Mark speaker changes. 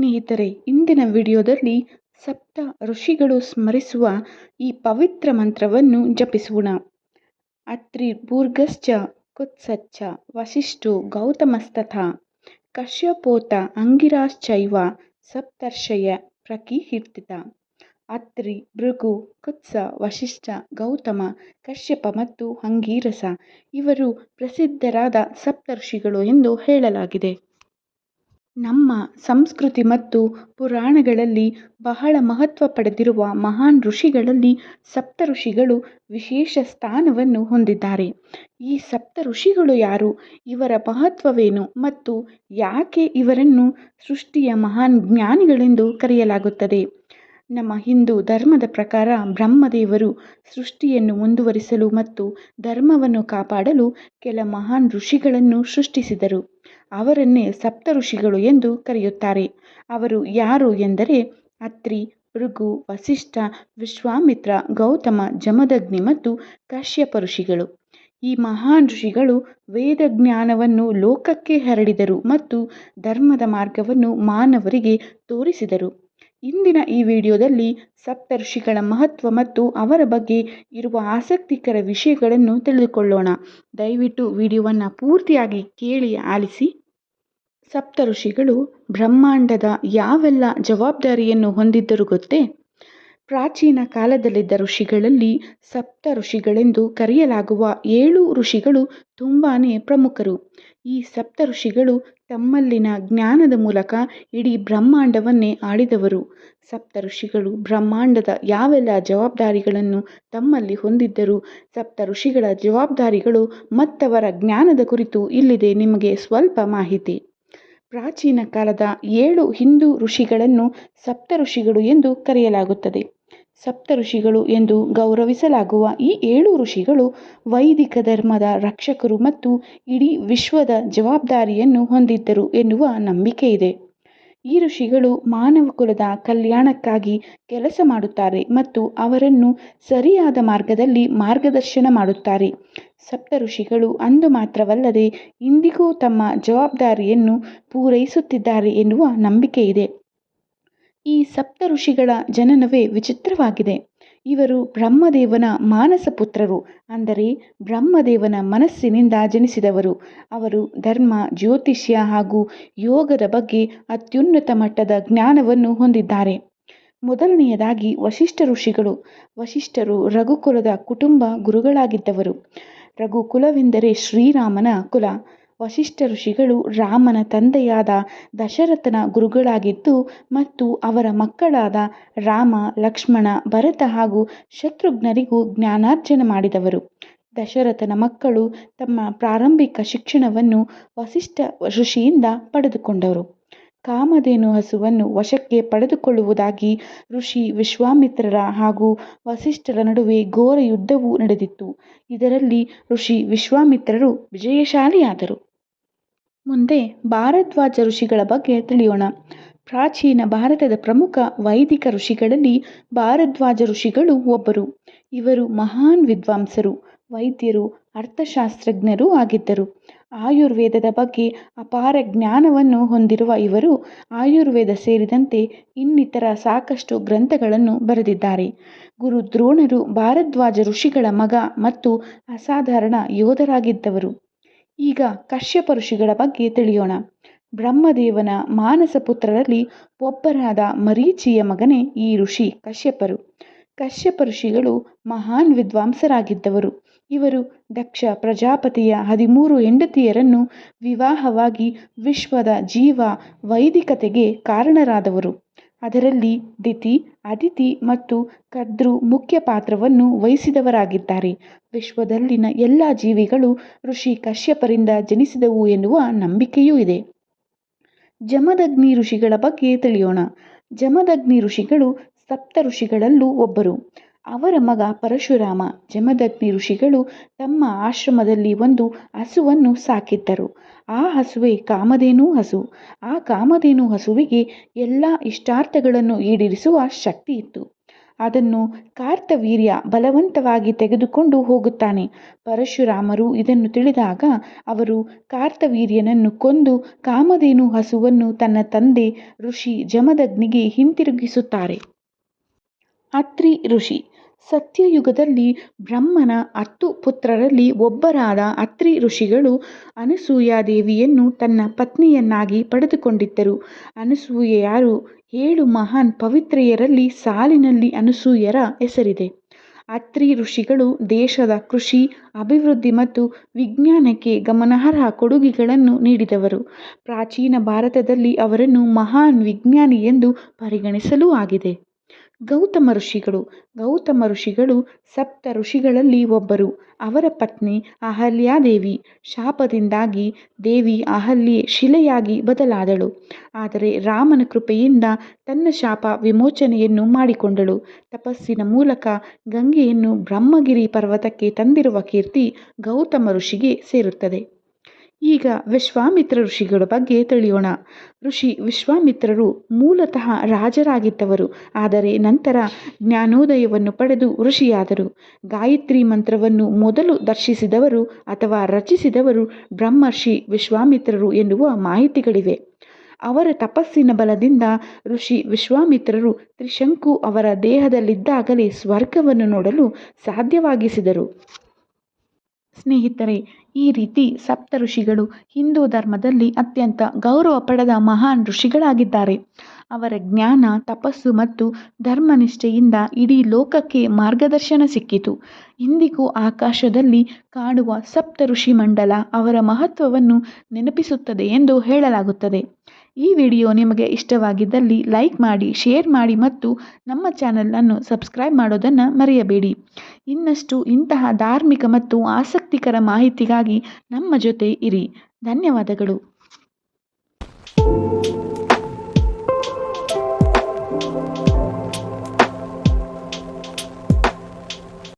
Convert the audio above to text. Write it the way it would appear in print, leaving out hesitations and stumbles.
Speaker 1: ಸ್ನೇಹಿತರೆ, ಇಂದಿನ ವಿಡಿಯೋದಲ್ಲಿ ಸಪ್ತ ಋಷಿಗಳು ಸ್ಮರಿಸುವ ಈ ಪವಿತ್ರ ಮಂತ್ರವನ್ನು ಜಪಿಸೋಣ. ಅತ್ರಿಭೂರ್ಗಶ್ಚ ಕುತ್ಸಚ್ಚ ವಸಿಷ್ಠೋ ಗೌತಮಸ್ತಥಾ ಕಶ್ಯಪೋತ ಅಂಗಿರಾಶ್ಚೈವ ಸಪ್ತರ್ಷಯ ಪ್ರಕೀರ್ತಿತ. ಅತ್ರಿ, ಭೃಗು, ಕುತ್ಸ, ವಸಿಷ್ಠ, ಗೌತಮ, ಕಶ್ಯಪ ಮತ್ತು ಅಂಗೀರಸ ಇವರು ಪ್ರಸಿದ್ಧರಾದ ಸಪ್ತರ್ಷಿಗಳು ಎಂದು ಹೇಳಲಾಗಿದೆ. ನಮ್ಮ ಸಂಸ್ಕೃತಿ ಮತ್ತು ಪುರಾಣಗಳಲ್ಲಿ ಬಹಳ ಮಹತ್ವ ಪಡೆದಿರುವ ಮಹಾನ್ ಋಷಿಗಳಲ್ಲಿ ಸಪ್ತ ಋಷಿಗಳು ವಿಶೇಷ ಸ್ಥಾನವನ್ನು ಹೊಂದಿದ್ದಾರೆ. ಈ ಸಪ್ತ ಋಷಿಗಳು ಯಾರು, ಇವರ ಮಹತ್ವವೇನು ಮತ್ತು ಯಾಕೆ ಇವರನ್ನು ಸೃಷ್ಟಿಯ ಮಹಾನ್ ಜ್ಞಾನಿಗಳೆಂದು ಕರೆಯಲಾಗುತ್ತದೆ? ನಮ್ಮ ಹಿಂದೂ ಧರ್ಮದ ಪ್ರಕಾರ ಬ್ರಹ್ಮದೇವರು ಸೃಷ್ಟಿಯನ್ನು ಮುಂದುವರಿಸಲು ಮತ್ತು ಧರ್ಮವನ್ನು ಕಾಪಾಡಲು ಕೆಲ ಮಹಾನ್ ಋಷಿಗಳನ್ನು ಸೃಷ್ಟಿಸಿದರು. ಅವರನ್ನೇ ಸಪ್ತ ಋಷಿಗಳು ಎಂದು ಕರೆಯುತ್ತಾರೆ. ಅವರು ಯಾರು ಎಂದರೆ ಅತ್ರಿ, ಭೃಗು, ವಸಿಷ್ಠ, ವಿಶ್ವಾಮಿತ್ರ, ಗೌತಮ, ಜಮದಗ್ನಿ ಮತ್ತು ಕಶ್ಯಪ ಋಷಿಗಳು. ಈ ಮಹಾನ್ ಋಷಿಗಳು ವೇದ ಜ್ಞಾನವನ್ನು ಲೋಕಕ್ಕೆ ಹರಡಿದರು ಮತ್ತು ಧರ್ಮದ ಮಾರ್ಗವನ್ನು ಮಾನವರಿಗೆ ತೋರಿಸಿದರು. ಇಂದಿನ ಈ ವಿಡಿಯೋದಲ್ಲಿ ಸಪ್ತ ಋಷಿಗಳ ಮಹತ್ವ ಮತ್ತು ಅವರ ಬಗ್ಗೆ ಇರುವ ಆಸಕ್ತಿಕರ ವಿಷಯಗಳನ್ನು ತಿಳಿದುಕೊಳ್ಳೋಣ. ದಯವಿಟ್ಟು ವಿಡಿಯೋವನ್ನು ಪೂರ್ತಿಯಾಗಿ ಕೇಳಿ ಆಲಿಸಿ. ಸಪ್ತ ಋಷಿಗಳು ಬ್ರಹ್ಮಾಂಡದ ಯಾವೆಲ್ಲ ಜವಾಬ್ದಾರಿಯನ್ನು ಹೊಂದಿದ್ದರು ಗೊತ್ತೇ? ಪ್ರಾಚೀನ ಕಾಲದಲ್ಲಿದ್ದ ಋಷಿಗಳಲ್ಲಿ ಸಪ್ತ ಋಷಿಗಳೆಂದು ಕರೆಯಲಾಗುವ 7 ಋಷಿಗಳು ತುಂಬಾ ಪ್ರಮುಖರು. ಈ ಸಪ್ತ ಋಷಿಗಳು ತಮ್ಮಲ್ಲಿನ ಜ್ಞಾನದ ಮೂಲಕ ಇಡೀ ಬ್ರಹ್ಮಾಂಡವನ್ನೇ ಆಳಿದವರು. ಸಪ್ತ ಋಷಿಗಳು ಬ್ರಹ್ಮಾಂಡದ ಯಾವೆಲ್ಲ ಜವಾಬ್ದಾರಿಗಳನ್ನು ತಮ್ಮಲ್ಲಿ ಹೊಂದಿದ್ದರು, ಸಪ್ತ ಋಷಿಗಳ ಜವಾಬ್ದಾರಿಗಳು ಮತ್ತವರ ಜ್ಞಾನದ ಕುರಿತು ಇಲ್ಲಿದೆ ನಿಮಗೆ ಸ್ವಲ್ಪ ಮಾಹಿತಿ. ಪ್ರಾಚೀನ ಕಾಲದ 7 ಹಿಂದೂ ಋಷಿಗಳನ್ನು ಸಪ್ತ ಋಷಿಗಳು ಎಂದು ಕರೆಯಲಾಗುತ್ತದೆ. ಸಪ್ತ ಋಷಿಗಳು ಎಂದು ಗೌರವಿಸಲಾಗುವ ಈ 7 ಋಷಿಗಳು ವೈದಿಕ ಧರ್ಮದ ರಕ್ಷಕರು ಮತ್ತು ಇಡೀ ವಿಶ್ವದ ಜವಾಬ್ದಾರಿಯನ್ನು ಹೊಂದಿದ್ದರು ಎನ್ನುವ ನಂಬಿಕೆ ಇದೆ. ಈ ಋಷಿಗಳು ಮಾನವ ಕುಲದ ಕಲ್ಯಾಣಕ್ಕಾಗಿ ಕೆಲಸ ಮಾಡುತ್ತಾರೆ ಮತ್ತು ಅವರನ್ನು ಸರಿಯಾದ ಮಾರ್ಗದಲ್ಲಿ ಮಾರ್ಗದರ್ಶನ ಮಾಡುತ್ತಾರೆ. ಸಪ್ತ ಋಷಿಗಳು ಅಂದು ಮಾತ್ರವಲ್ಲದೆ ಇಂದಿಗೂ ತಮ್ಮ ಜವಾಬ್ದಾರಿಯನ್ನು ಪೂರೈಸುತ್ತಿದ್ದಾರೆ ಎನ್ನುವ ನಂಬಿಕೆ ಇದೆ. ಈ ಸಪ್ತ ಋಷಿಗಳ ಜನನವೇ ವಿಚಿತ್ರವಾಗಿದೆ. ಇವರು ಬ್ರಹ್ಮದೇವನ ಮಾನಸ ಪುತ್ರರು, ಅಂದರೆ ಬ್ರಹ್ಮದೇವನ ಮನಸ್ಸಿನಿಂದ ಜನಿಸಿದವರು. ಅವರು ಧರ್ಮ, ಜ್ಯೋತಿಷ್ಯ ಹಾಗೂ ಯೋಗದ ಬಗ್ಗೆ ಅತ್ಯುನ್ನತ ಮಟ್ಟದ ಜ್ಞಾನವನ್ನು ಹೊಂದಿದ್ದಾರೆ. ಮೊದಲನೆಯದಾಗಿ ವಸಿಷ್ಠ ಋಷಿಗಳು. ವಸಿಷ್ಠರು ರಘುಕುಲದ ಕುಟುಂಬ ಗುರುಗಳಾಗಿದ್ದವರು. ರಘುಕುಲವೆಂದರೆ ಶ್ರೀರಾಮನ ಕುಲ. ವಸಿಷ್ಠ ಋಷಿಗಳು ರಾಮನ ತಂದೆಯಾದ ದಶರಥನ ಗುರುಗಳಾಗಿದ್ದು ಮತ್ತು ಅವರ ಮಕ್ಕಳಾದ ರಾಮ, ಲಕ್ಷ್ಮಣ, ಭರತ ಹಾಗೂ ಶತ್ರುಘ್ನರಿಗೂ ಜ್ಞಾನಾರ್ಜನೆ ಮಾಡಿದವರು. ದಶರಥನ ಮಕ್ಕಳು ತಮ್ಮ ಪ್ರಾರಂಭಿಕ ಶಿಕ್ಷಣವನ್ನು ವಸಿಷ್ಠ ಋಷಿಯಿಂದ ಪಡೆದುಕೊಂಡರು. ಕಾಮಧೇನು ಹಸುವನ್ನು ವಶಕ್ಕೆ ಪಡೆದುಕೊಳ್ಳುವುದಾಗಿ ಋಷಿ ವಿಶ್ವಾಮಿತ್ರರ ಹಾಗೂ ವಸಿಷ್ಠರ ನಡುವೆ ಘೋರ ಯುದ್ಧವೂ ನಡೆದಿತ್ತು. ಇದರಲ್ಲಿ ಋಷಿ ವಿಶ್ವಾಮಿತ್ರರು ವಿಜಯಶಾಲಿಯಾದರು. ಮುಂದೆ ಭಾರದ್ವಾಜ ಋಷಿಗಳ ಬಗ್ಗೆ ತಿಳಿಯೋಣ. ಪ್ರಾಚೀನ ಭಾರತದ ಪ್ರಮುಖ ವೈದಿಕ ಋಷಿಗಳಲ್ಲಿ ಭಾರದ್ವಾಜ ಋಷಿಗಳು ಒಬ್ಬರು. ಇವರು ಮಹಾನ್ ವಿದ್ವಾಂಸರು, ವೈದ್ಯರು, ಅರ್ಥಶಾಸ್ತ್ರಜ್ಞರೂ ಆಗಿದ್ದರು. ಆಯುರ್ವೇದದ ಬಗ್ಗೆ ಅಪಾರ ಜ್ಞಾನವನ್ನು ಹೊಂದಿರುವ ಇವರು ಆಯುರ್ವೇದ ಸೇರಿದಂತೆ ಇನ್ನಿತರ ಸಾಕಷ್ಟು ಗ್ರಂಥಗಳನ್ನು ಬರೆದಿದ್ದಾರೆ. ಗುರು ದ್ರೋಣರು ಭಾರದ್ವಾಜ ಋಷಿಗಳ ಮಗ ಮತ್ತು ಅಸಾಧಾರಣ ಯೋಧರಾಗಿದ್ದವರು. ಈಗ ಕಶ್ಯಪ ಋಷಿಗಳ ಬಗ್ಗೆ ತಿಳಿಯೋಣ. ಬ್ರಹ್ಮದೇವನ ಮಾನಸ ಪುತ್ರರಲ್ಲಿ ಒಬ್ಬರಾದ ಮರೀಚಿಯ ಮಗನೇ ಈ ಋಷಿ ಕಶ್ಯಪರು. ಕಶ್ಯಪ ಋಷಿಗಳು ಮಹಾನ್ ವಿದ್ವಾಂಸರಾಗಿದ್ದವರು. ಇವರು ದಕ್ಷ ಪ್ರಜಾಪತಿಯ 13 ಹೆಂಡತಿಯರನ್ನು ವಿವಾಹವಾಗಿ ವಿಶ್ವದ ಜೀವ ವೈದಿಕತೆಗೆ ಕಾರಣರಾದವರು. ಅದರಲ್ಲಿ ದಿತಿ, ಅದಿತಿ ಮತ್ತು ಕದ್ರು ಮುಖ್ಯ ಪಾತ್ರವನ್ನು ವಹಿಸಿದವರಾಗಿದ್ದಾರೆ. ವಿಶ್ವದಲ್ಲಿನ ಎಲ್ಲ ಜೀವಿಗಳು ಋಷಿ ಕಶ್ಯಪರಿಂದ ಜನಿಸಿದವು ಎನ್ನುವ ನಂಬಿಕೆಯೂ ಇದೆ. ಜಮದಗ್ನಿ ಋಷಿಗಳ ಬಗ್ಗೆ ತಿಳಿಯೋಣ. ಜಮದಗ್ನಿ ಋಷಿಗಳು ಸಪ್ತ ಋಷಿಗಳಲ್ಲೂ ಒಬ್ಬರು. ಅವರ ಮಗ ಪರಶುರಾಮ. ಜಮದಗ್ನಿ ಋಷಿಗಳು ತಮ್ಮ ಆಶ್ರಮದಲ್ಲಿ ಒಂದು ಹಸುವನ್ನು ಸಾಕಿದ್ದರು. ಆ ಹಸುವೇ ಕಾಮಧೇನು ಹಸು. ಆ ಕಾಮಧೇನು ಹಸುವಿಗೆ ಎಲ್ಲ ಇಷ್ಟಾರ್ಥಗಳನ್ನು ಈಡೇರಿಸುವ ಶಕ್ತಿ ಇತ್ತು. ಅದನ್ನು ಕಾರ್ತವೀರ್ಯ ಬಲವಂತವಾಗಿ ತೆಗೆದುಕೊಂಡು ಹೋಗುತ್ತಾನೆ. ಪರಶುರಾಮರು ಇದನ್ನು ತಿಳಿದಾಗ ಅವರು ಕಾರ್ತವೀರ್ಯನನ್ನು ಕೊಂದು ಕಾಮಧೇನು ಹಸುವನ್ನು ತನ್ನ ತಂದೆ ಋಷಿ ಜಮದಗ್ನಿಗೆ ಹಿಂತಿರುಗಿಸುತ್ತಾರೆ. ಅತ್ರಿ ಋಷಿ. ಸತ್ಯಯುಗದಲ್ಲಿ ಬ್ರಹ್ಮನ 10 ಪುತ್ರರಲ್ಲಿ ಒಬ್ಬರಾದ ಅತ್ರಿ ಋಷಿಗಳು ಅನಸೂಯಾದೇವಿಯನ್ನು ತನ್ನ ಪತ್ನಿಯನ್ನಾಗಿ ಪಡೆದುಕೊಂಡಿದ್ದರು. ಅನಸೂಯೆಯರು 7 ಮಹಾನ್ ಪವಿತ್ರೆಯರಲ್ಲಿ ಸಾಲಿನಲ್ಲಿ ಅನಸೂಯರ ಹೆಸರಿದೆ. ಅತ್ರಿ ಋಷಿಗಳು ದೇಶದ ಕೃಷಿ, ಅಭಿವೃದ್ಧಿ ಮತ್ತು ವಿಜ್ಞಾನಕ್ಕೆ ಗಮನಾರ್ಹ ಕೊಡುಗೆಗಳನ್ನು ನೀಡಿದವರು. ಪ್ರಾಚೀನ ಭಾರತದಲ್ಲಿ ಅವರನ್ನು ಮಹಾನ್ ವಿಜ್ಞಾನಿ ಎಂದು ಪರಿಗಣಿಸಲೂ ಆಗಿದೆ. ಗೌತಮ ಋಷಿಗಳು. ಗೌತಮ ಋಷಿಗಳು 7 ಋಷಿಗಳಲ್ಲಿ ಒಬ್ಬರು. ಅವರ ಪತ್ನಿ ಅಹಲ್ಯಾದೇವಿ ಶಾಪದಿಂದಾಗಿ ದೇವಿ ಅಹಲ್ಯೆ ಶಿಲೆಯಾಗಿ ಬದಲಾದಳು. ಆದರೆ ರಾಮನ ಕೃಪೆಯಿಂದ ತನ್ನ ಶಾಪ ವಿಮೋಚನೆಯನ್ನು ಮಾಡಿಕೊಂಡಳು. ತಪಸ್ಸಿನ ಮೂಲಕ ಗಂಗೆಯನ್ನು ಬ್ರಹ್ಮಗಿರಿ ಪರ್ವತಕ್ಕೆ ತಂದಿರುವ ಕೀರ್ತಿ ಗೌತಮ ಋಷಿಗೆ ಸೇರುತ್ತದೆ. ಈಗ ವಿಶ್ವಾಮಿತ್ರ ಋಷಿಗಳ ಬಗ್ಗೆ ತಿಳಿಯೋಣ. ಋಷಿ ವಿಶ್ವಾಮಿತ್ರರು ಮೂಲತಃ ರಾಜರಾಗಿದ್ದವರು. ಆದರೆ ನಂತರ ಜ್ಞಾನೋದಯವನ್ನು ಪಡೆದು ಋಷಿಯಾದರು. ಗಾಯತ್ರಿ ಮಂತ್ರವನ್ನು ಮೊದಲು ದರ್ಶಿಸಿದವರು ಅಥವಾ ರಚಿಸಿದವರು ಬ್ರಹ್ಮರ್ಷಿ ವಿಶ್ವಾಮಿತ್ರರು ಎನ್ನುವ ಮಾಹಿತಿಗಳಿವೆ. ಅವರ ತಪಸ್ಸಿನ ಬಲದಿಂದ ಋಷಿ ವಿಶ್ವಾಮಿತ್ರರು ತ್ರಿಶಂಕು ಅವರ ದೇಹದಲ್ಲಿದ್ದಾಗಲೇ ಸ್ವರ್ಗವನ್ನು ನೋಡಲು ಸಾಧ್ಯವಾಗಿಸಿದರು. ಸ್ನೇಹಿತರೆ, ಈ ರೀತಿ 7 ಋಷಿಗಳು ಹಿಂದೂ ಧರ್ಮದಲ್ಲಿ ಅತ್ಯಂತ ಗೌರವ ಪಡೆದ ಮಹಾನ್ ಋಷಿಗಳಾಗಿದ್ದಾರೆ. ಅವರ ಜ್ಞಾನ, ತಪಸ್ಸು ಮತ್ತು ಧರ್ಮನಿಷ್ಠೆಯಿಂದ ಇಡೀ ಲೋಕಕ್ಕೆ ಮಾರ್ಗದರ್ಶನ ಸಿಕ್ಕಿತು. ಇಂದಿಗೂ ಆಕಾಶದಲ್ಲಿ ಕಾಣುವ ಸಪ್ತಋಷಿ ಮಂಡಲ ಅವರ ಮಹತ್ವವನ್ನು ನೆನಪಿಸುತ್ತದೆ ಎಂದು ಹೇಳಲಾಗುತ್ತದೆ. ಈ ವಿಡಿಯೋ ನಿಮಗೆ ಇಷ್ಟವಾಗಿದ್ದಲ್ಲಿ ಲೈಕ್ ಮಾಡಿ, ಶೇರ್ ಮಾಡಿ ಮತ್ತು ನಮ್ಮ ಚಾನಲನ್ನು ಸಬ್ಸ್ಕ್ರೈಬ್ ಮಾಡೋದನ್ನು ಮರೆಯಬೇಡಿ. ಇನ್ನಷ್ಟು ಇಂತಹ ಧಾರ್ಮಿಕ ಮತ್ತು ಆಸಕ್ತಿಕರ ಮಾಹಿತಿಗಾಗಿ ನಮ್ಮ ಜೊತೆ ಇರಿ. ಧನ್ಯವಾದಗಳು.